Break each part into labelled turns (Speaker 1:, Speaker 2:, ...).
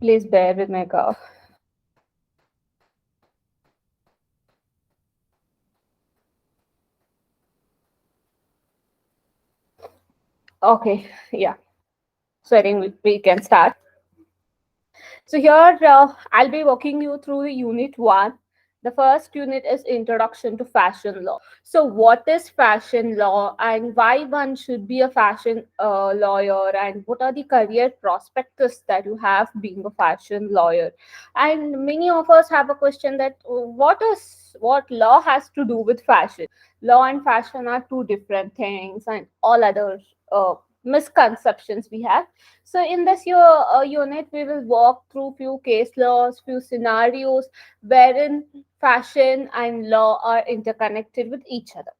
Speaker 1: Please bear with my cough. Okay, yeah. So I think we can start. So here I'll be walking you through the unit one. The first unit is Introduction to Fashion Law. So what is fashion law and why one should be a fashion lawyer, and what are the career prospects that you have being a fashion lawyer? And many of us have a question that what law has to do with fashion? Law and fashion are two different things, and all other misconceptions we have. So in this unit, we will walk through few case laws, few scenarios wherein fashion and law are interconnected with each other.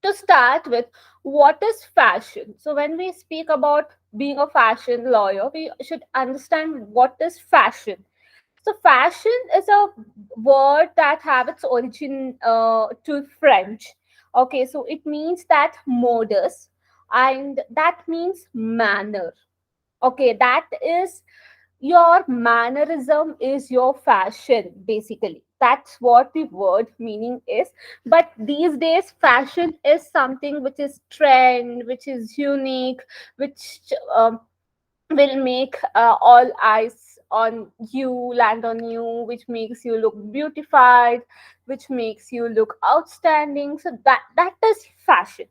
Speaker 1: To start with, what is fashion? So when we speak about being a fashion lawyer, we should understand what is fashion. So fashion is a word that have its origin to French. Okay, so it means that modus, and that means manner. Okay, that is your mannerism is your fashion, basically. That's what the word meaning is. But these days fashion is something which is trend, which is unique, which will make all eyes on you land on you, which makes you look beautified, which makes you look outstanding. So that is fashion.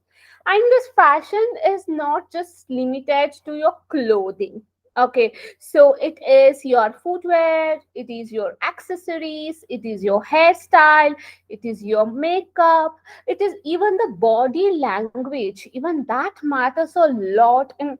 Speaker 1: And this fashion is not just limited to your clothing. Okay, so it is your footwear, it is your accessories, it is your hairstyle, it is your makeup, it is even the body language. Even that matters a lot in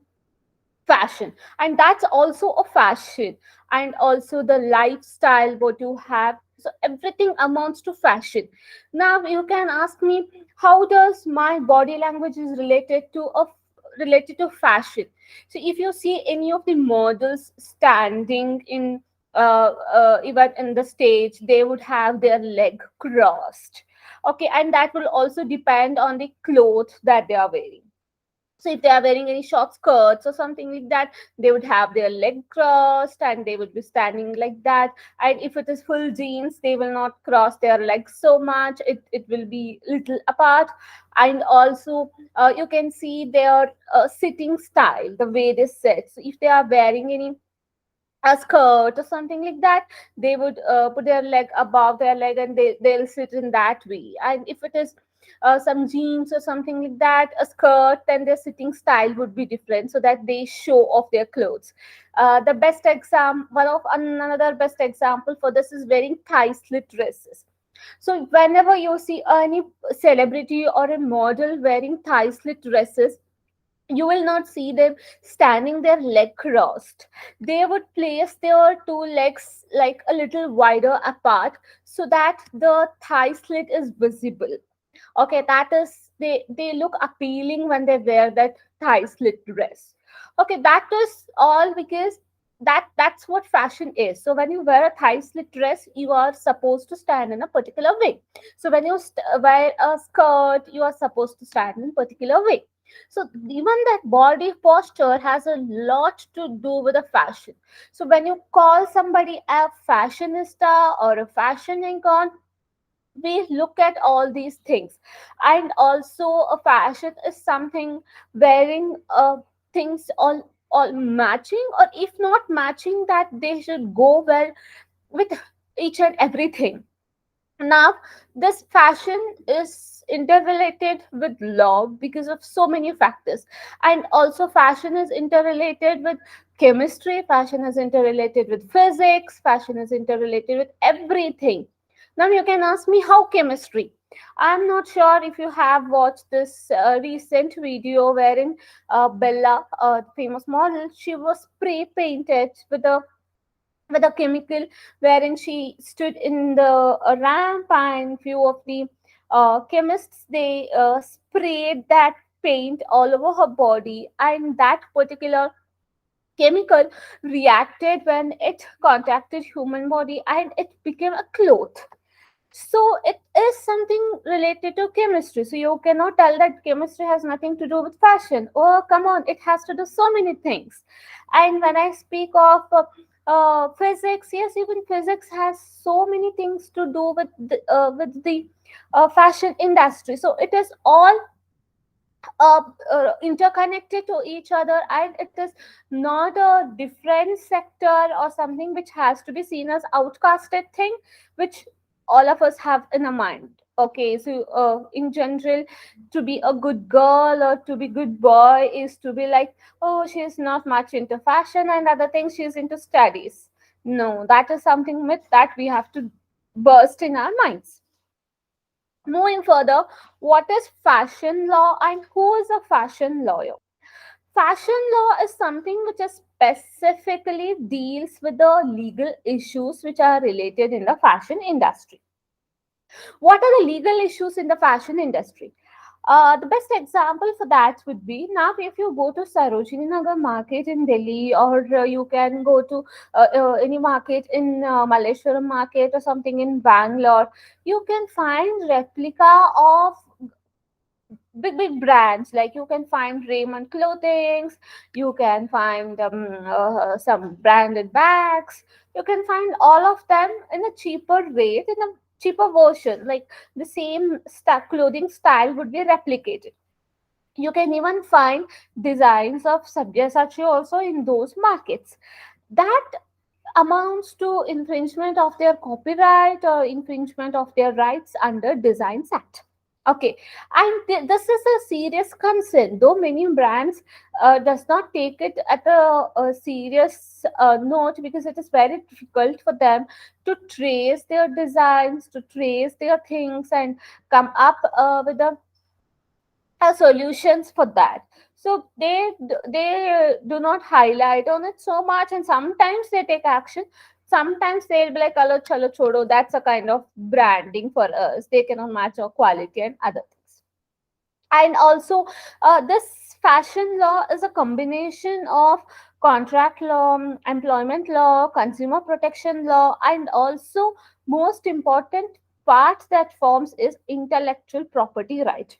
Speaker 1: fashion, and that's also a fashion. And also the lifestyle what you have, so everything amounts to fashion. Now you can ask me, how does my body language is related to fashion? So if you see any of the models standing in even in the stage, they would have their leg crossed. Okay, and that will also depend on the clothes that they are wearing. So if they are wearing any short skirts or something like that, they would have their leg crossed and they would be standing like that. And if it is full jeans, they will not cross their legs so much. It will be little apart. And also you can see their sitting style, the way they sit. So if they are wearing any a skirt or something like that, they would put their leg above their leg and they'll sit in that way. And if it is some jeans or something like that, a skirt, then their sitting style would be different so that they show off their clothes. The best exam one of another best example for this is wearing thigh slit dresses. So whenever you see any celebrity or a model wearing thigh slit dresses, you will not see them standing their leg crossed. They would place their two legs like a little wider apart so that the thigh slit is visible. Okay, that is, they look appealing when they wear that thigh slit dress. Okay, that is all because that's what fashion is. So when you wear a thigh slit dress, you are supposed to stand in a particular way. So when you wear a skirt, you are supposed to stand in a particular way. So even that body posture has a lot to do with the fashion. So when you call somebody a fashionista or a fashion icon, we look at all these things. And also a fashion is something wearing things all matching, or if not matching, that they should go well with each and everything. Now this fashion is interrelated with law because of so many factors. And also fashion is interrelated with chemistry, fashion is interrelated with physics, fashion is interrelated with everything. Now you can ask me, how chemistry? I'm not sure if you have watched this recent video wherein Bella, famous model, she was spray painted with a chemical, wherein she stood in the ramp, and few of the chemists, they sprayed that paint all over her body, and that particular chemical reacted when it contacted human body and it became a cloth. So it is something related to chemistry. So you cannot tell that chemistry has nothing to do with fashion. Oh, come on, it has to do so many things. And when I speak of Physics, yes, even physics has so many things to do with the fashion industry. So it is all interconnected to each other, and it is not a different sector or something which has to be seen as outcasted thing, which all of us have in a mind. Okay, so in general, to be a good girl or to be good boy is to be like, oh, she's not much into fashion and other things, she's into studies. No, that is something myth that we have to burst in our minds. Moving further, what is fashion law and who is a fashion lawyer? Fashion law is something which is specifically deals with the legal issues which are related in the fashion industry. What are the legal issues in the fashion industry? The best example for that would be, now if you go to Sarojini Nagar market in Delhi, or you can go to any market in Malleshwaram market or something in Bangalore, you can find replica of big brands. Like you can find Raymond clothings, you can find some branded bags, you can find all of them in a cheaper rate, in a cheaper version, like the same clothing style would be replicated. You can even find designs of Sabyasachi also in those markets. That amounts to infringement of their copyright or infringement of their rights under Designs Act. Okay, and this is a serious concern, though many brands does not take it at a serious note, because it is very difficult for them to trace their designs, to trace their things, and come up with a solutions for that. So they do not highlight on it so much, and sometimes they take action. Sometimes they'll be like, "Alo chalo chodo." That's a kind of branding for us. They cannot match our quality and other things. And also, this fashion law is a combination of contract law, employment law, consumer protection law, and also most important part that forms is intellectual property right.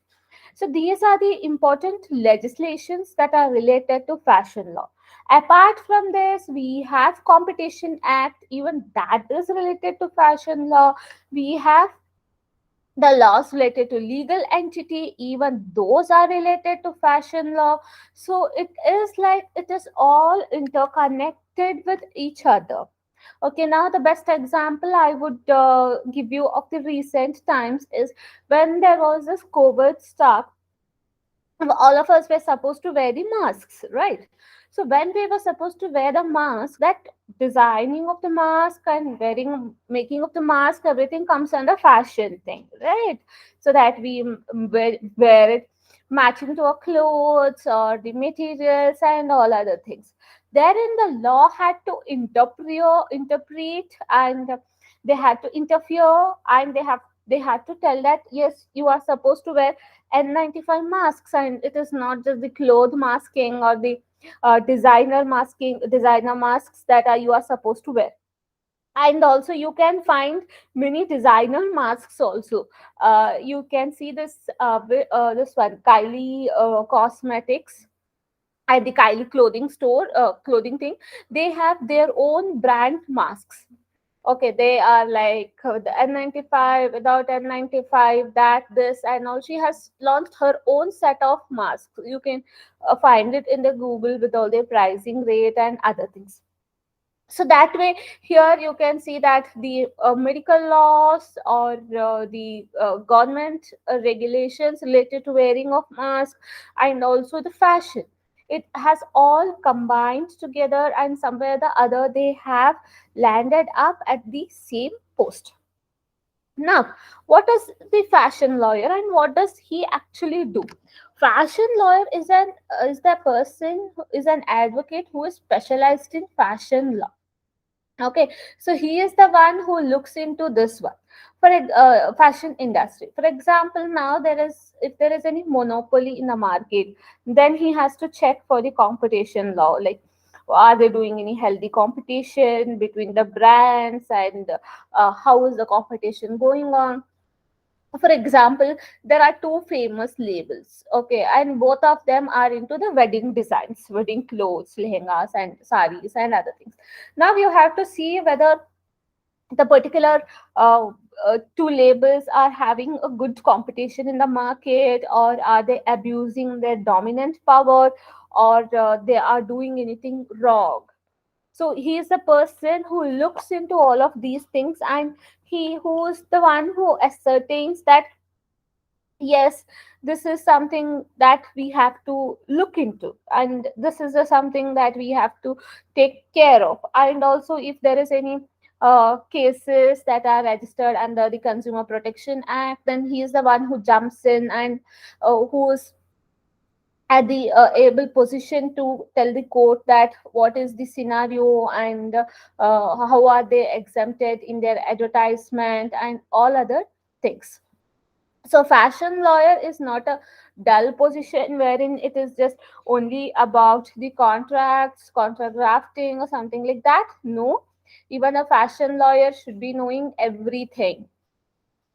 Speaker 1: So these are the important legislations that are related to fashion law. Apart from this, we have Competition Act, even that is related to fashion law. We have the laws related to legal entity, even those are related to fashion law. So it is like it is all interconnected with each other. Okay, now the best example I would give you of the recent times is when there was this COVID stuff. All of us were supposed to wear the masks, right? So when we were supposed to wear the mask, that designing of the mask and wearing, making of the mask, everything comes under fashion thing, right? So that we wear it matching to our clothes or the materials and all other things. Therein the law had to interpret, and they had to interfere, and they had to tell that yes, you are supposed to wear N95 masks, and it is not just the cloth masking or the designer masks that are you are supposed to wear. And also you can find many designer masks also. You can see this one, Kylie Cosmetics, at the Kylie clothing store, clothing thing. They have their own brand masks. Okay, they are like the N95, without N95, that, this, and all. She has launched her own set of masks. You can find it in the Google with all their pricing rate and other things. So that way, here you can see that the medical laws or the government regulations related to wearing of mask, and also the fashion, it has all combined together, and somewhere or the other they have landed up at the same post. Now, what is the fashion lawyer and what does he actually do? Fashion lawyer is the person who is an advocate who is specialized in fashion law. Okay, so he is the one who looks into this one for fashion industry. For example, now there is, if there is any monopoly in the market, then he has to check for the competition law, like are they doing any healthy competition between the brands, and how is the competition going on. For example, there are two famous labels, okay, and both of them are into the wedding designs, wedding clothes, lehengas and saris and other things. Now you have to see whether the particular uh, two labels are having a good competition in the market, or are they abusing their dominant power, or they are doing anything wrong. So he is the person who looks into all of these things, and he who's the one who ascertains that yes, this is something that we have to look into, and this is something that we have to take care of. And also, if there is any cases that are registered under the Consumer Protection Act, then he is the one who jumps in, and who is at the able position to tell the court that what is the scenario, and how are they exempted in their advertisement and all other things. So fashion lawyer is not a dull position wherein it is just only about the contracts, contract drafting or something like that. No, even a fashion lawyer should be knowing everything,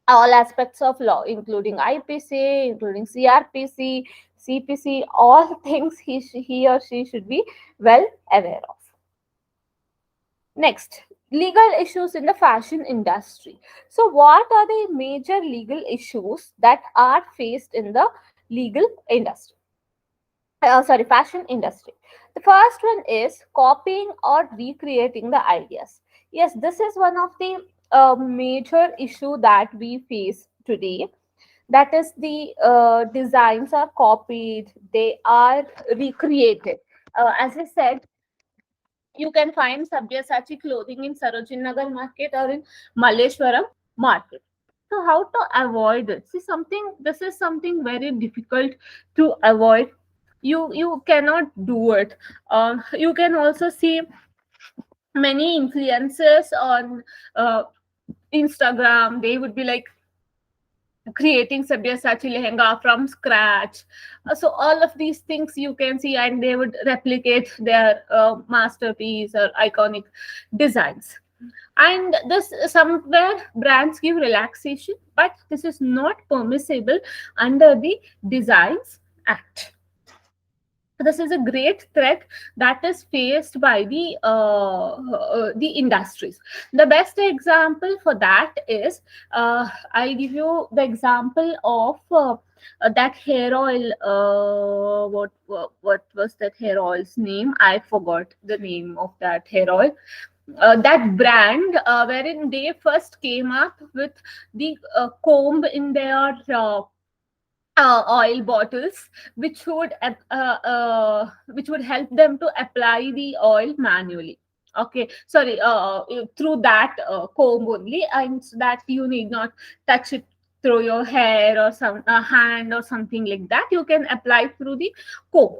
Speaker 1: all aspects of law, including IPC, including CRPC, CPC, all things he or she should be well aware of. Next, legal issues in the fashion industry. So, what are the major legal issues that are faced in the legal industry? Sorry, fashion industry. The first one is copying or recreating the ideas. Yes, this is one of the major issue that we face today. That is, the designs are copied, they are recreated. As I said, you can find Sabyasachi clothing in Sarojini Nagar market or in Malleshwaram market. So how to avoid it? See, something, this is something very difficult to avoid. You cannot do it. You can also see many influencers on uh, Instagram. They would be like creating Sabyasachi lehenga from scratch. So all of these things you can see, and they would replicate their masterpiece or iconic designs. And this somewhere brands give relaxation, but this is not permissible under the Designs Act. This is a great threat that is faced by the industries. The best example for that is, I give you the example of that hair oil. What was that hair oil's name? I forgot the name of that hair oil. That brand, wherein they first came up with the comb in their oil bottles, which would help them to apply the oil manually. Okay, sorry, through that comb only, and so that you need not touch it through your hair or some hand or something like that. You can apply through the comb.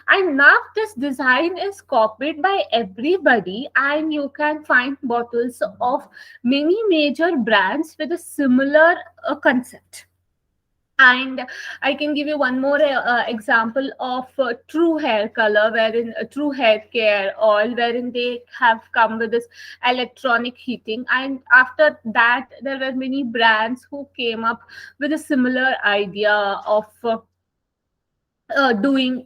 Speaker 1: And now this design is copied by everybody, and you can find bottles of many major brands with a similar concept. And I can give you one more example of true hair color, wherein true hair care oil, wherein they have come with this electronic heating. And after that, there were many brands who came up with a similar idea of doing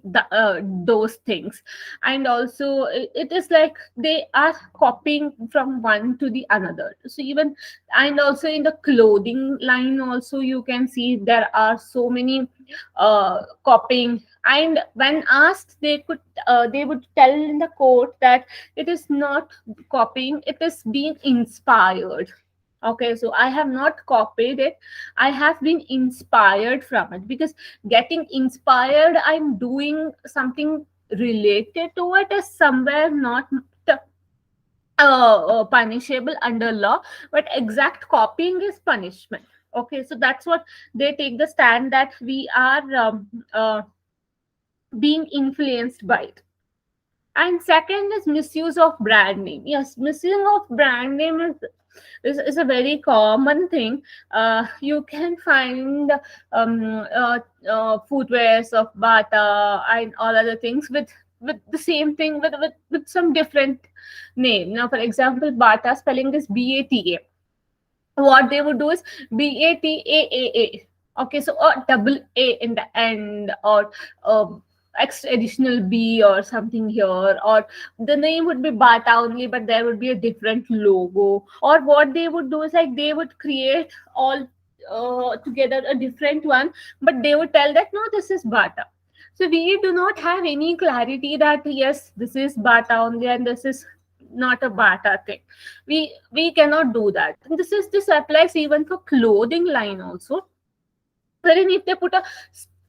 Speaker 1: those things. And also it is like they are copying from one to the another. So even, and also in the clothing line also, you can see there are so many copying. And when asked, they would tell in the court that it is not copying, it is being inspired. Okay, so I have not copied it, I have been inspired from it. Because getting inspired and doing something related to it is somewhere not punishable under law, but exact copying is punishment. Okay, so that's what they take the stand, that we are being influenced by it. And second is misuse of brand name. Yes, misuse of brand name is a very common thing. You can find footwears of Bata and all other things with the same thing, with some different name. Now, for example, Bata spelling is BATA. what they would do is BATAAA. Okay, so a double A in the end, or extra additional B or something here, or the name would be Bata only, but there would be a different logo. Or what they would do is like they would create all together a different one, but they would tell that no, this is Bata. So we do not have any clarity that yes, this is Bata only and this is not a Bata thing. We cannot do that. And this applies even for clothing line also, wherein if they put a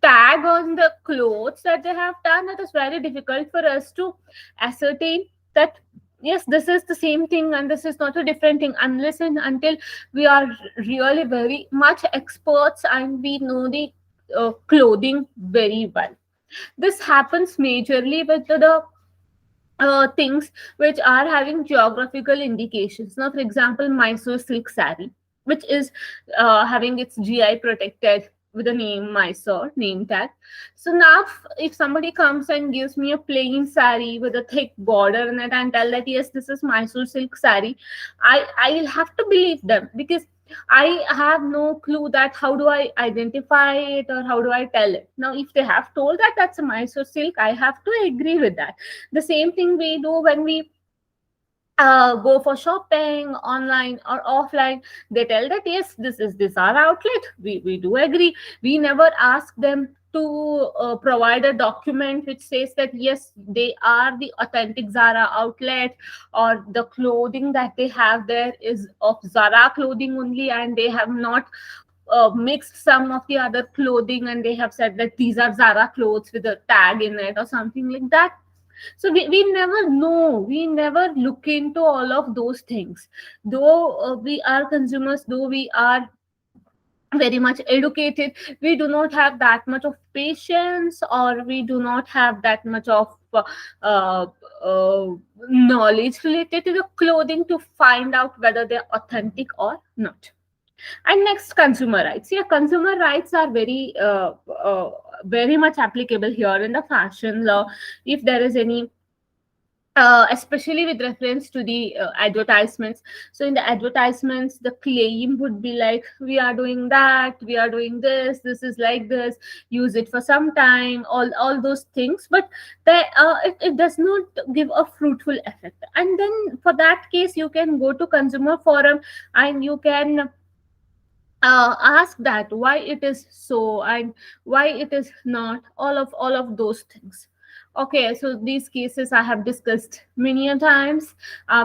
Speaker 1: tag on the clothes that they have done, it is very difficult for us to ascertain that yes, this is the same thing and this is not a different thing, unless and until we are really very much experts and we know the clothing very well. This happens majorly with things which are having geographical indications. Now, for example, Mysore silk sari, which is having its GI protected with the name Mysore name tag. So now, if somebody comes and gives me a plain sari with a thick border in it and tell that yes, this is Mysore silk sari, I will have to believe them, because I have no clue that how do I identify it or how do I tell it. Now, if they have told that that's a Mysore silk, I have to agree with that. The same thing we do when we go for shopping online or offline. They tell that yes, this our outlet. We do agree. We never ask them to provide a document which says that yes, they are the authentic Zara outlet, or the clothing that they have there is of Zara clothing only, and they have not mixed some of the other clothing and they have said that these are Zara clothes with a tag in it or something like that. So we never know, we never look into all of those things. Though we are consumers, though we are very much educated, we do not have that much of patience, or we do not have that much of uh, uh, knowledge related to the clothing to find out whether they're authentic or not. And next, consumer rights. Yeah, consumer rights are very much applicable here in the fashion law. If there is any especially with reference to the advertisements. So in the advertisements, the claim would be like, we are doing that, we are doing this is like this, use it for some time, all those things. But it does not give a fruitful effect. And then for that case, you can go to consumer forum and you can ask that why it is so and why it is not, all of those things. Okay, so these cases I have discussed many a times,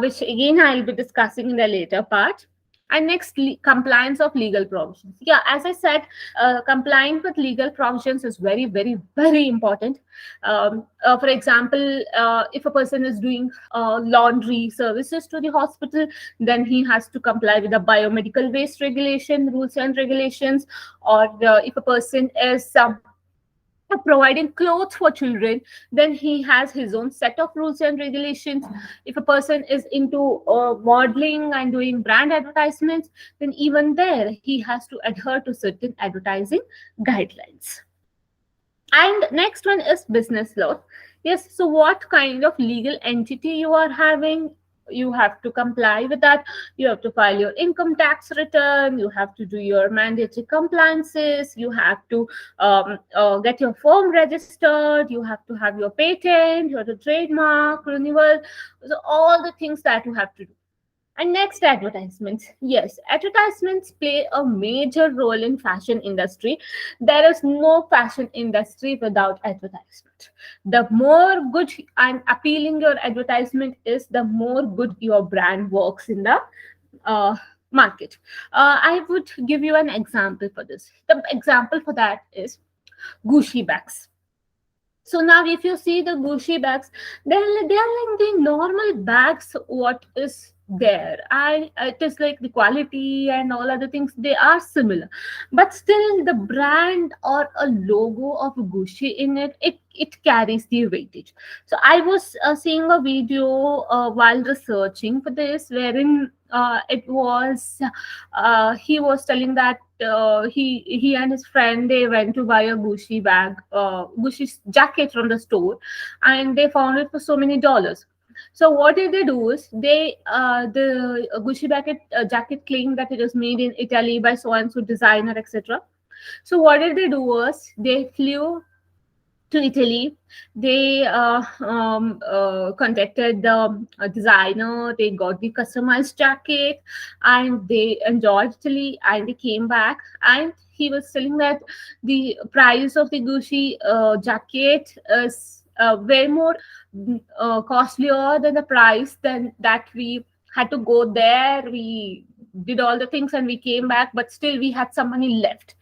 Speaker 1: which again I'll be discussing in the later part. And next, compliance of legal provisions. Yeah, as I said, complying with legal provisions is very, very, very important. For example, if a person is doing laundry services to the hospital, then he has to comply with the biomedical waste regulation rules and regulations. Or if a person is providing clothes for children, then he has his own set of rules and regulations. If a person is into modeling and doing brand advertisements, then even there he has to adhere to certain advertising guidelines. And next one is business law. Yes, so what kind of legal entity you are having, you have to comply with that. You have to file your income tax return, you have to do your mandatory compliances, you have to get your firm registered, you have to have your patent, you have to trademark renewal. So all the things that you have to do. And next, advertisements. Yes, advertisements play a major role in fashion industry. There is no fashion industry without advertisement. The more good and appealing your advertisement is, the more good your brand works in the uh, market. I would give you an example for this. The example for that is Gucci bags. So now, if you see the Gucci bags, they are like the normal bags. What is there? I It is like the quality and all other things. They are similar, but still the brand or a logo of Gucci in it, it carries the weightage. So I was seeing a video while researching for this, wherein it was he was telling that he and his friend, they went to buy a Gucci jacket from the store, and they found it for so many dollars. So what did they do is the Gucci jacket claimed that it was made in Italy by so and so designer, etc. So what did they do was they flew to Italy. They contacted the designer. They got the customized jacket, and they enjoyed Italy. And they came back, and he was telling that the price of the Gucci jacket is way more costlier than the price than that we had to go there. We did all the things and we came back, but still we had some money left.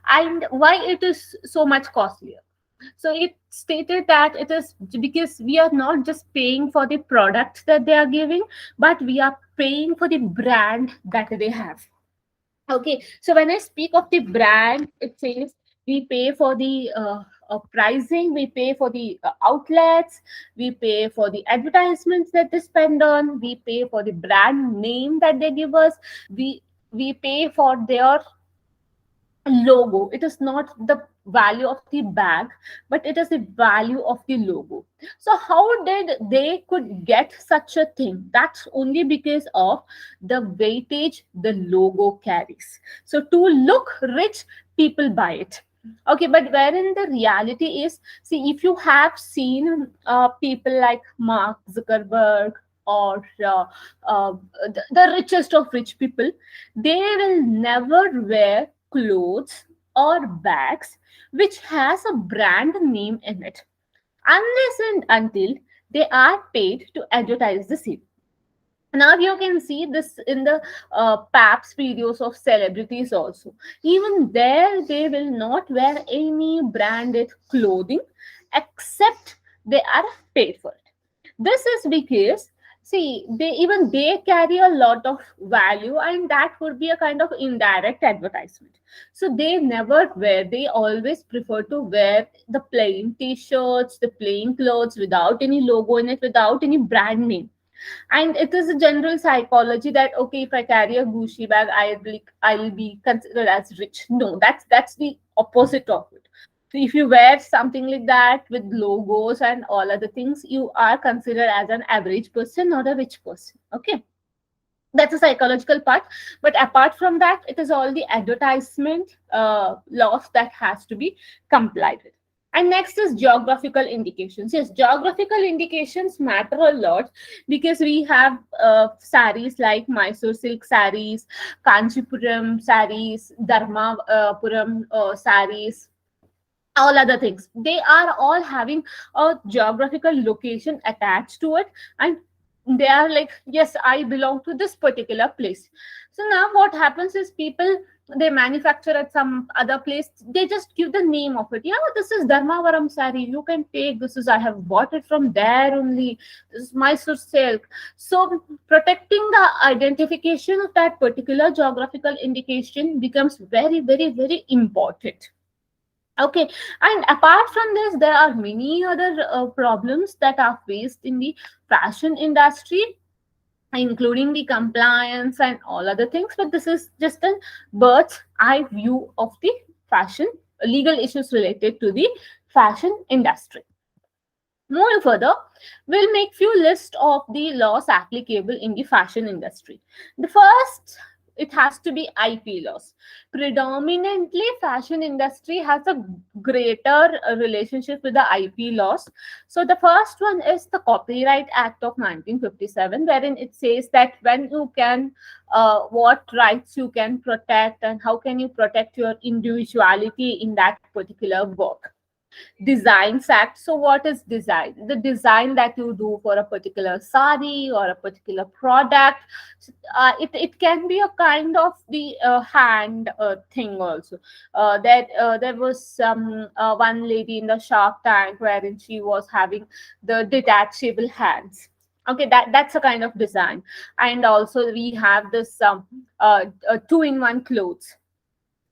Speaker 1: And why it is so much costlier? So it stated that it is because we are not just paying for the product that they are giving, but we are paying for the brand that they have. Okay, so when I speak of the brand, it says we pay for the pricing, we pay for the outlets, we pay for the advertisements that they spend on, we pay for the brand name that they give us, we pay for their logo. It is not the value of the bag, but it is the value of the logo. So how did they could get such a thing? That's only because of the weightage the logo carries. So to look rich, people buy it. Okay, but wherein the reality is, see, if you have seen people like Mark Zuckerberg or the richest of rich people, they will never wear clothes or bags which has a brand name in it unless and until they are paid to advertise the same. Now you can see this in the paps videos of celebrities also. Even there they will not wear any branded clothing except they are paid for it. This is because, see, they carry a lot of value, and that would be a kind of indirect advertisement. So they never wear, they always prefer to wear the plain t-shirts, the plain clothes without any logo in it, without any brand name. And it is a general psychology that, okay, if I carry a Gucci bag, I'll be considered as rich. No, that's the opposite of it. So if you wear something like that with logos and all other things, you are considered as an average person, not a rich person. Okay, that's a psychological part. But apart from that, it is all the advertisement laws that has to be complied with. And next is geographical indications. Yes, geographical indications matter a lot because we have saris like Mysore silk saris, Kanchipuram saris, Dharmapuram saris, all other things. They are all having a geographical location attached to it, and they are like, yes, I belong to this particular place. So now what happens is people, they manufacture at some other place, they just give the name of it. Yeah, this is Dharmavaram sari, you can take this, is I have bought it from there only, this is Mysore silk. So protecting the identification of that particular geographical indication becomes very, very, very important. Okay, and apart from this, there are many other problems that are faced in the fashion industry, including the compliance and all other things. But this is just a bird's eye view of the fashion legal issues related to the fashion industry. Moving further, we'll make few lists of the laws applicable in the fashion industry. The first, it has to be IP laws. Predominantly, fashion industry has a greater relationship with the IP laws. So the first one is the Copyright Act of 1957, wherein it says that when you can, what rights you can protect and how can you protect your individuality in that particular work. Designs Act. So what is design? The design that you do for a particular sari or a particular product. It can be a kind of the hand thing also. There was some one lady in the Shark Tank wherein she was having the detachable hands. Okay, that's a kind of design. And also we have this two-in-one clothes,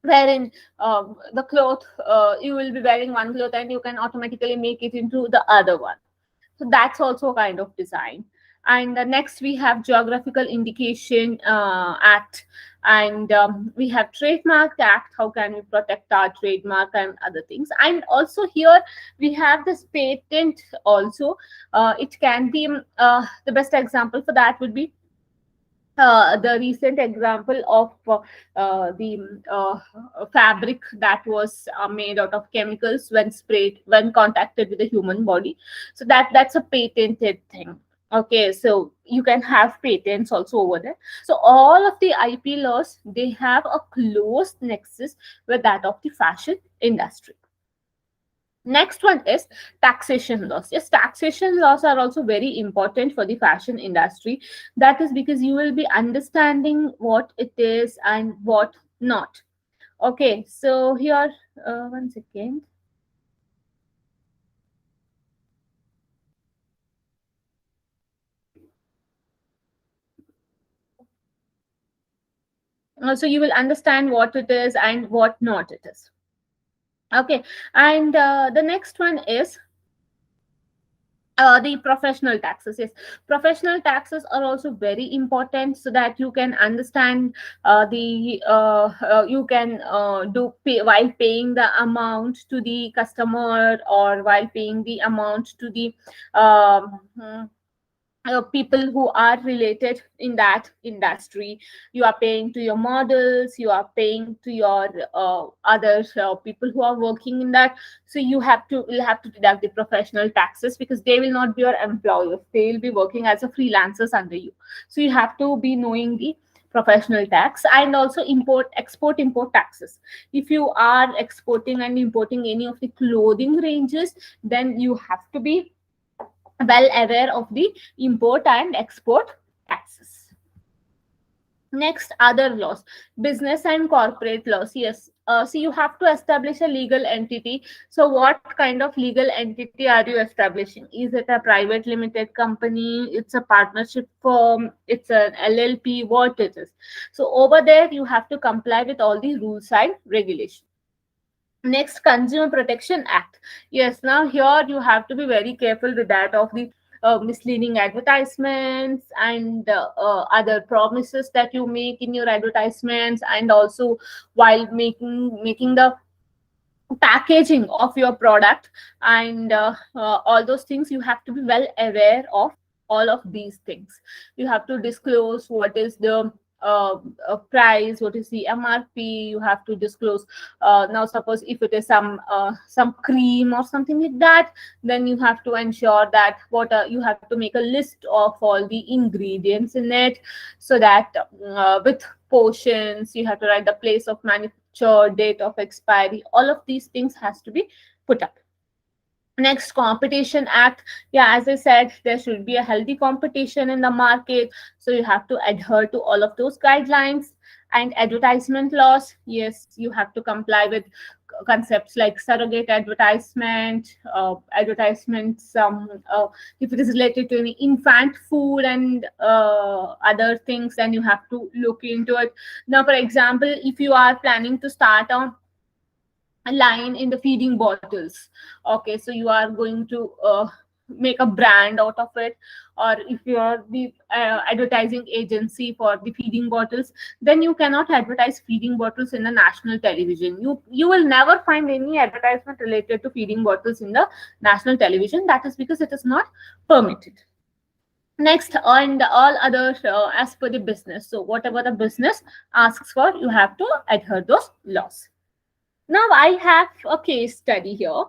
Speaker 1: wherein the cloth, you will be wearing one cloth and you can automatically make it into the other one. So that's also a kind of design. And next we have Geographical Indication Act, and we have Trademark Act. How can we protect our trademark and other things? And also here we have this patent also. It can be the best example for that would be the recent example of the fabric that was made out of chemicals when sprayed, when contacted with the human body. So that's a patented thing. Okay, so you can have patents also over there. So all of the IP laws, they have a close nexus with that of the fashion industry. Next one is taxation laws. Yes, taxation laws are also very important for the fashion industry. That is because you will be understanding what it is and what not. Okay, so here, one second. So you will understand what it is and what not it is. Okay, and the next one is the professional taxes. Yes, professional taxes are also very important so that you can understand the you can do pay, while paying the amount to the customer, or while paying the amount to the people who are related in that industry. You are paying to your models, you are paying to your other people who are working in that. So you'll have to deduct the professional taxes, because they will not be your employers, they will be working as a freelancers under you. So you have to be knowing the professional tax. And also import taxes. If you are exporting and importing any of the clothing ranges, then you have to be well aware of the import and export taxes. Next, other laws, business and corporate laws. Yes, so you have to establish a legal entity. So what kind of legal entity are you establishing? Is it a private limited company? It's a partnership firm? It's an LLP? What it is? So over there, you have to comply with all the rules and regulations. Next, Consumer Protection Act. Yes, now here you have to be very careful with that of the misleading advertisements and other promises that you make in your advertisements, and also while making the packaging of your product, and all those things. You have to be well aware of all of these things. You have to disclose what is the price, what is the MRP. You have to disclose, now suppose if it is some cream or something like that, then you have to ensure that what you have to make a list of all the ingredients in it, so that with portions, you have to write the place of manufacture, date of expiry. All of these things has to be put up. Next, Competition Act. Yeah, as I said, there should be a healthy competition in the market, so you have to adhere to all of those guidelines. And advertisement laws. Yes, you have to comply with concepts like surrogate advertisement, advertisements. If it is related to any infant food and other things, then you have to look into it. Now, for example, if you are planning to start a line in the feeding bottles, okay, so you are going to make a brand out of it, or if you are the advertising agency for the feeding bottles, then you cannot advertise feeding bottles in the national television. You will never find any advertisement related to feeding bottles in the national television. That is because it is not permitted. Next, and all other as per the business. So whatever the business asks for, you have to adhere those laws. Now I have a case study here.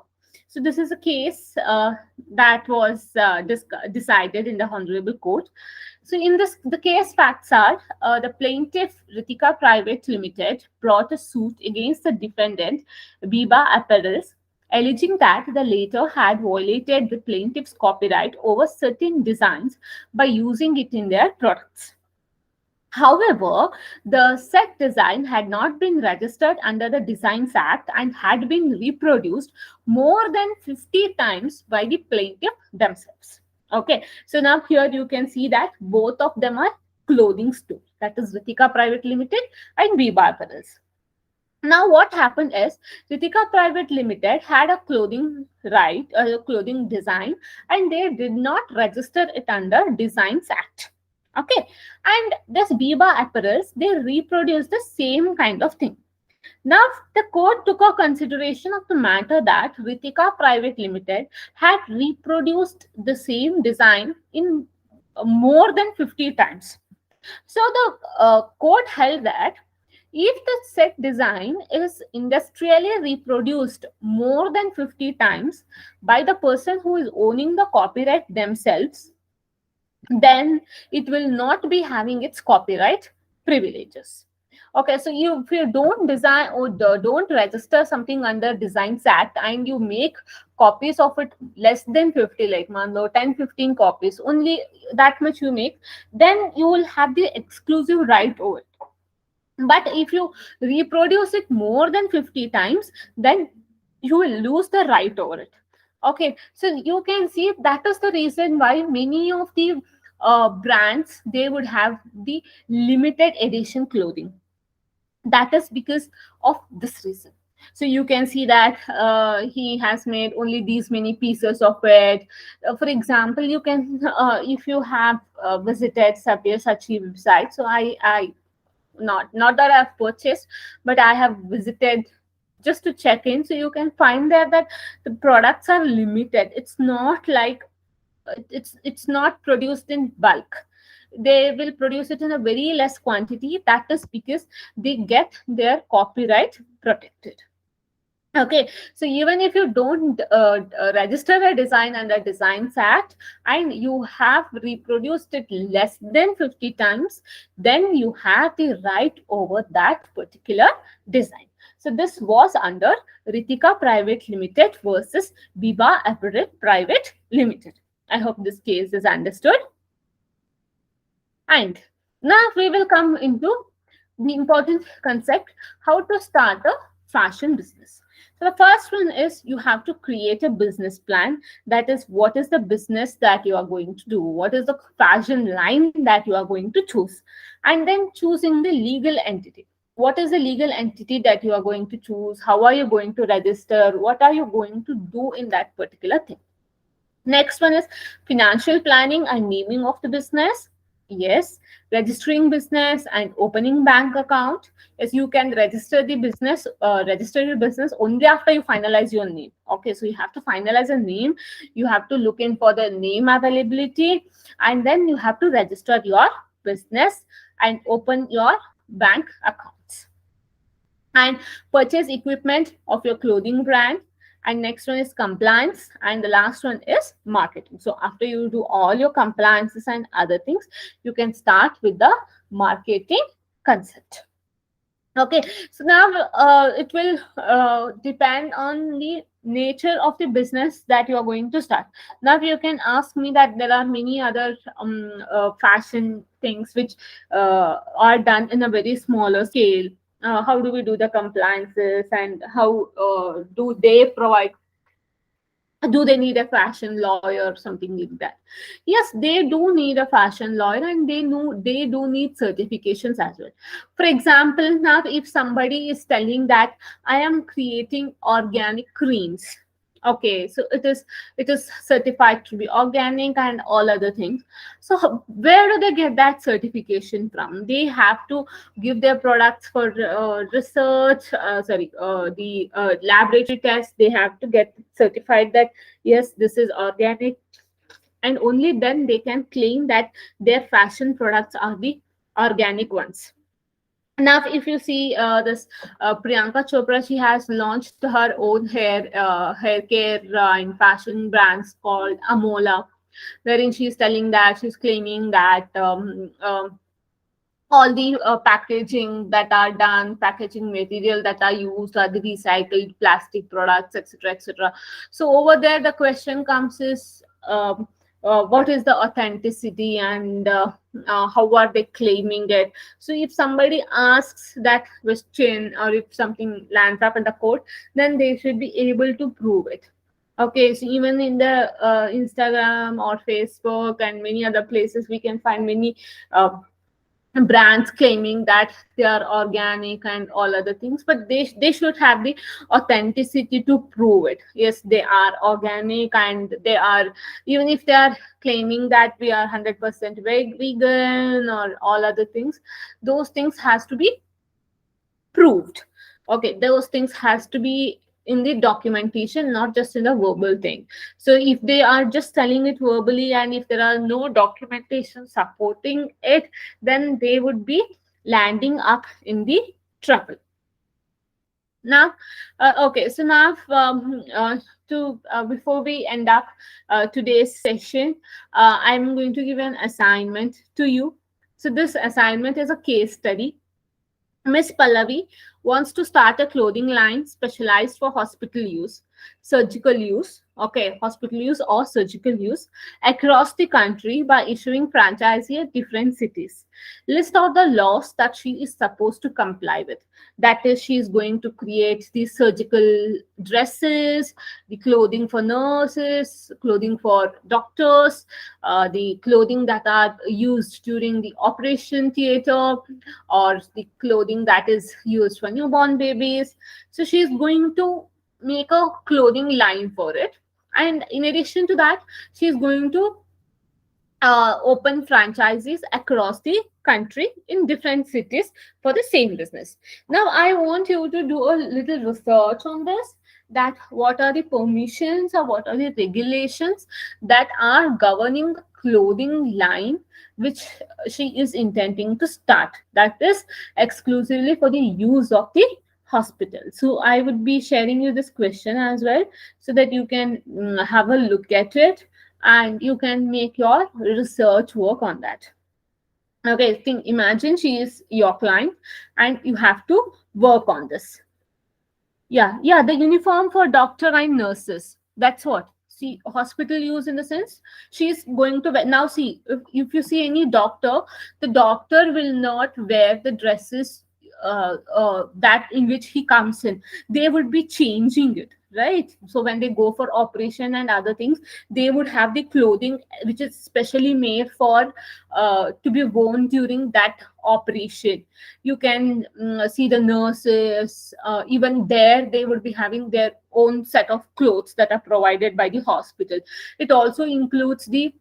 Speaker 1: So this is a case that was decided in the Honorable Court. So in this, the case facts are the plaintiff Ritika Private Limited brought a suit against the defendant Biba Apparels, alleging that the latter had violated the plaintiff's copyright over certain designs by using it in their products. However, the said design had not been registered under the Designs Act and had been reproduced more than 50 times by the plaintiff themselves. Okay, so now here you can see that both of them are clothing store, that is Ritika Private Limited and Biba Apparels. Now, what happened is Ritika Private Limited had a clothing right, a clothing design, and they did not register it under Designs Act. Okay, and this Biba apparels they reproduced the same kind of thing. Now, the court took a consideration of the matter that Ritika Private Limited had reproduced the same design in more than 50 times. So the court held that if the set design is industrially reproduced more than 50 times by the person who is owning the copyright themselves, then it will not be having its copyright privileges. Okay, so if you don't design or don't register something under Designs Act and you make copies of it less than 50, like manlo 10 15 copies, only that much you make, then you will have the exclusive right over it. But if you reproduce it more than 50 times, then you will lose the right over it. Okay, so you can see that is the reason why many of the brands they would have the limited edition clothing. That is because of this reason. So you can see that he has made only these many pieces of it. For example, you can if you have visited Sabyasachi website, so I not that I've purchased, but I have visited just to check in. So you can find there that the products are limited. It's not like it's not produced in bulk. They will produce it in a very less quantity. That is because they get their copyright protected. Okay, so even if you don't register a design under Designs Act and you have reproduced it less than 50 times, then you have the right over that particular design. So this was under Ritika Private Limited versus Biba Apparel Private Limited. I hope this case is understood. And now we will come into the important concept, how to start a fashion business. So the first one is you have to create a business plan. That is, what is the business that you are going to do? What is the fashion line that you are going to choose? And then choosing the legal entity. What is the legal entity that you are going to choose? How are you going to register? What are you going to do in that particular thing? Next one is financial planning and naming of the business. Yes, registering business and opening bank account. Yes, you can register your business only after you finalize your name. Okay, so you have to finalize a name. You have to look in for the name availability, and then you have to register your business and open your bank accounts and purchase equipment of your clothing brand. And next one is compliance, and the last one is marketing. So after you do all your compliances and other things, you can start with the marketing concept. Okay, so now it will depend on the nature of the business that you are going to start. Now you can ask me that there are many other fashion things which are done in a very smaller scale. How do we do the compliances, and how do they provide, do they need a fashion lawyer or something like that? Yes, they do need a fashion lawyer, and they do need certifications as well. For example, now if somebody is telling that I am creating organic creams, okay, so it is certified to be organic and all other things. So where do they get that certification from? They have to give their products for research, the laboratory tests. They have to get certified that yes, this is organic, and only then they can claim that their fashion products are the organic ones. Now if you see this Priyanka Chopra, she has launched her own hair care and fashion brands called Amola, wherein she's telling that she's claiming that all the packaging that are done, packaging material that are used are the recycled plastic products, etc., etc. So over there, the question comes is, what is the authenticity, and how are they claiming it? So if somebody asks that question, or if something lands up in the court, then they should be able to prove it. Okay, so even in the Instagram or Facebook and many other places, we can find many brands claiming that they are organic and all other things, but they should have the authenticity to prove it. Yes, they are organic, and they are, even if they are claiming that we are 100% vegan or all other things, those things has to be proved. Okay, those things has to be in the documentation, not just in the verbal thing. So if they are just telling it verbally, and if there are no documentation supporting it, then they would be landing up in the trouble. Now, okay, so now, to before we end up today's session, I'm going to give an assignment to you. So this assignment is a case study. Miss Pallavi wants to start a clothing line specialized for hospital use, surgical use, okay, hospital use or surgical use across the country by issuing franchisee at different cities. List out the laws that she is supposed to comply with. That is, she is going to create the surgical dresses, the clothing for nurses, clothing for doctors, the clothing that are used during the operation theater, or the clothing that is used for newborn babies. So she's going to make a clothing line for it. And in addition to that, she's going to open franchises across the country in different cities for the same business. Now, I want you to do a little research on this, that what are the permissions or what are the regulations that are governing the clothing line which she is intending to start, that is exclusively for the use of the hospital. So I would be sharing you this question as well, so that you can have a look at it, and you can make your research work on that. Okay, think, imagine she is your client and you have to work on this. Yeah, the uniform for doctor and nurses. That's what. See, hospital use in the sense she's going to wear. Now, see, if you see any doctor, the doctor will not wear the dresses that in which he comes in. They would be changing it, right? So when they go for operation and other things, they would have the clothing which is specially made for to be worn during that operation. You can see the nurses, even there they would be having their own set of clothes that are provided by the hospital. It also includes the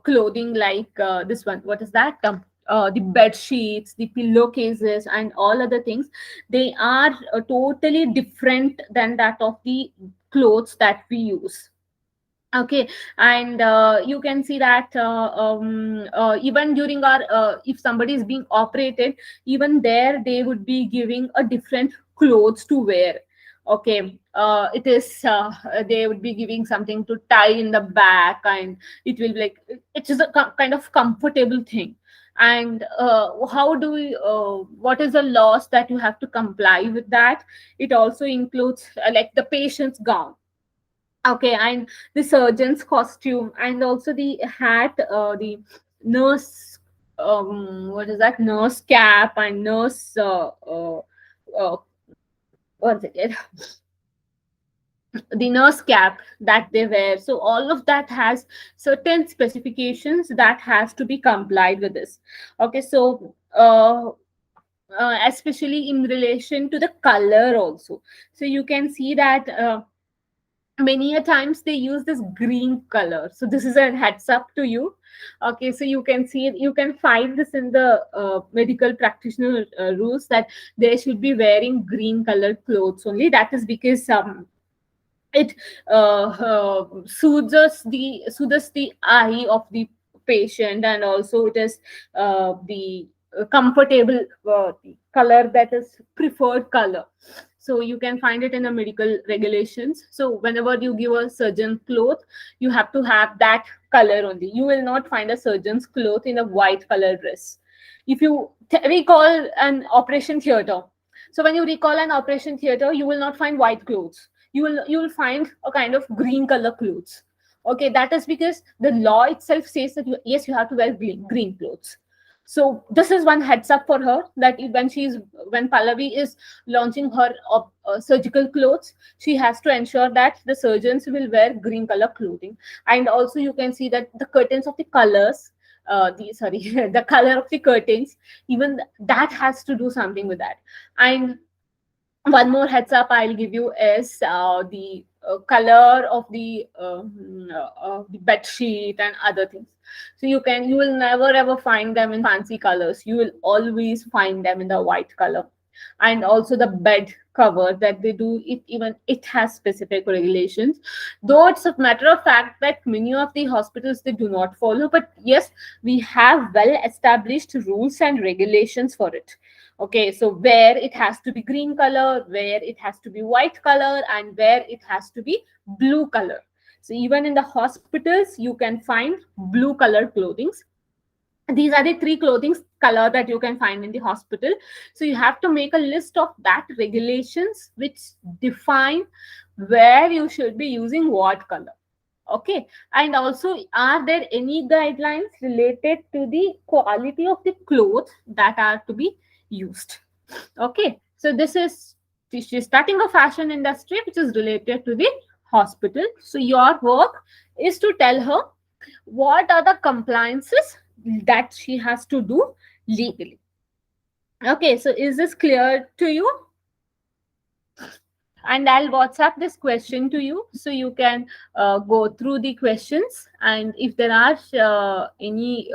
Speaker 1: clothing like this one, what is that, the bed sheets, the pillowcases, and all other things. They are totally different than that of the clothes that we use. Okay, and you can see that even during our if somebody is being operated, even there they would be giving a different clothes to wear. Okay, it is they would be giving something to tie in the back, and it will be like, it is a kind of comfortable thing. And how do we what is the laws that you have to comply with that? It also includes like the patient's gown. Okay, and the surgeon's costume, and also the hat, the nurse, what is that, nurse cap, and nurse uh, what's it, the nurse cap that they wear. So all of that has certain specifications that has to be complied with this. Okay, so especially in relation to the color also. So you can see that many a times they use this green color. So this is a heads up to you. Okay, so you can see, you can find this in the medical practitioner rules, that they should be wearing green colored clothes only. That is because it soothes the eye of the patient, and also it is the comfortable the color that is preferred color. So you can find it in the medical regulations. So whenever you give a surgeon cloth, you have to have that color only. You will not find a surgeon's cloth in a white color dress. If you recall an operation theater, so when you recall an operation theater, you will not find white clothes. You will find a kind of green color clothes. Okay, that is because the law itself says that yes, you have to wear green clothes. So this is one heads up for her, that when Pallavi is launching her surgical clothes, she has to ensure that the surgeons will wear green color clothing. And also you can see that the curtains of the colors, the sorry the color of the curtains, even that has to do something with that. And one more heads up I'll give you is the color of the bed sheet and other things. So you will never ever find them in fancy colors. You will always find them in the white color. And also the bed cover that they do, it even it has specific regulations, though it's a matter of fact that many of the hospitals they do not follow, but yes, we have well established rules and regulations for it. Okay, so where it has to be green color, where it has to be white color, and where it has to be blue color. So even in the hospitals you can find blue colored clothing. These are the three clothing color that you can find in the hospital. So you have to make a list of that regulations which define where you should be using what color. Okay, and also are there any guidelines related to the quality of the clothes that are to be used? Okay, so this is starting a fashion industry which is related to the hospital. So your work is to tell her what are the compliances that she has to do legally. Okay, so is this clear to you? And I'll WhatsApp this question to you so you can go through the questions. And if there are any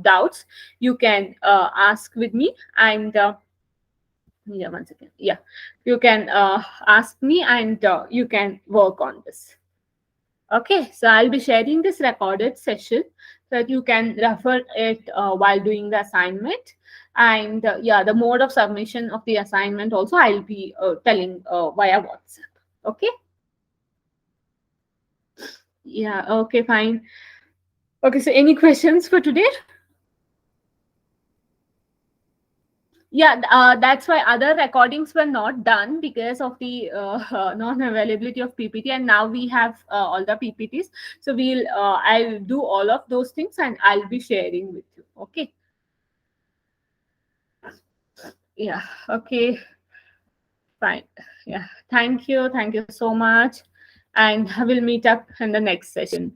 Speaker 1: doubts, you can ask with me. And yeah, one second. Yeah, you can ask me and you can work on this. Okay, so I'll be sharing this recorded session so that you can refer it while doing the assignment. And yeah, the mode of submission of the assignment also I'll be telling via WhatsApp. Okay. Yeah. Okay. Fine. Okay. So any questions for today? Yeah, that's why other recordings were not done because of the non-availability of PPT, and now we have all the PPTs. So I'll do all of those things and I'll be sharing with you. Okay. Yeah. Okay. Fine. Yeah. Thank you. Thank you so much. And we'll meet up in the next session.